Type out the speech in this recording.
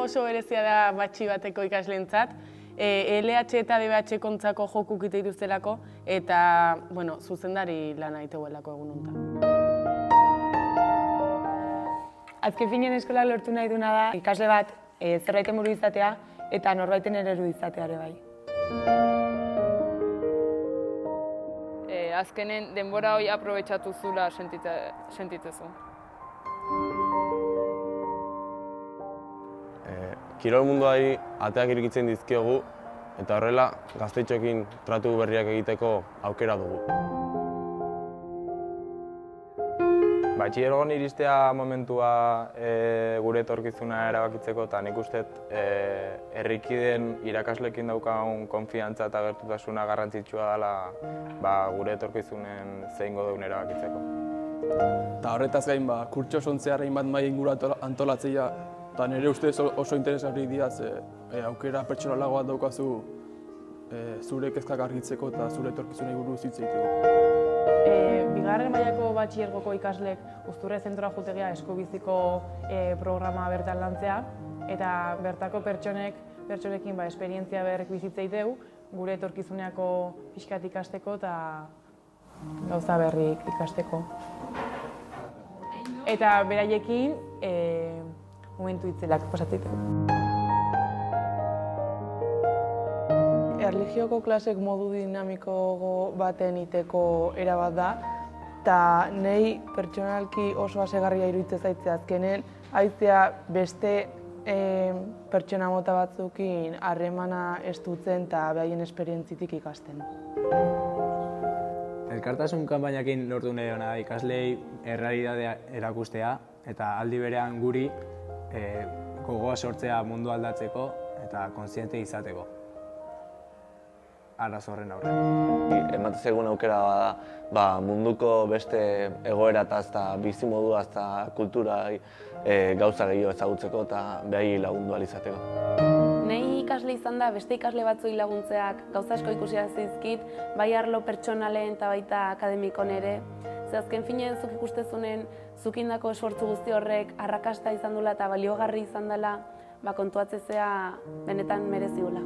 oso berezia da batxi bateko ikasleentzat. LH eta DBH kontzako jokuk ite dituztelako eta zuzendari lana egiteguelako egun honetan. Azken finean eskolak lortu nahi duna da ikasle bat zerbaiten buru izatea eta norbaiten eredu izatea ere bai. Azkenen denbora hori aprobetxatu zula sentitzezu. Kirol munduari ateak irikitzen dizkiogu eta horrela gaztetxoekin tratu berriak egiteko aukera dugu. Batxilergoan iristea momentua gure etorkizuna erabakitzeko eta nik uste herrikideen irakasleekin daukagun konfiantza eta gertutasuna garrantzitsua dela gure etorkizunen zeingo dugun erabakitzeko. Eta horretaz gain, kurtso sontzearen hainbat mahai inguru antolatzea eta nire ustez oso interesgarri dira aukera pertsonalagoa daukazu zure kezkak argitzeko eta zure etorkizunei buruz hitz egiteko. Bigarren mailako batxilergoko ikaslek Uzturre zentroa jutegia eskubiziko programa bertan lantzea eta bertako pertsonekin esperientzia berrek bizitza egiteu, gure etorkizuneako pixkat ikasteko eta gauza berrik ikasteko. Eta beraiekin momentu itzelak pasatzeko. Erlijioko klasek modu dinamiko baten iteko erabat da, eta nahi pertsonalki oso asegarria iruditzen zaitzea azkenen, haitzea beste pertsona mota batzukin harremana estutzen eta behaien esperientzitik ikasten. Elkartasun kanpainakin lortu nahi dena ikaslei errealitatea erakustea eta aldi berean guri gogoa sortzea mundu aldatzeko eta kontziente izateko. Arazo horren aurrean. Ematen zaigun aukera da munduko beste egoerataz eta bizimodua eta kultura gauza gehiago ezagutzeko eta behai lagundu ahal izateko. Nei ikasle izan da beste ikasle batzuei laguntzeak gauza asko ikusi zizkit, bai arlo pertsonalen eta baita akademikon ere. Ze azken finean zuk ikustezunen zukindako esfortzu guzti horrek arrakasta izan dula eta baliogarri izan dela, kontuatzea benetan merezigula.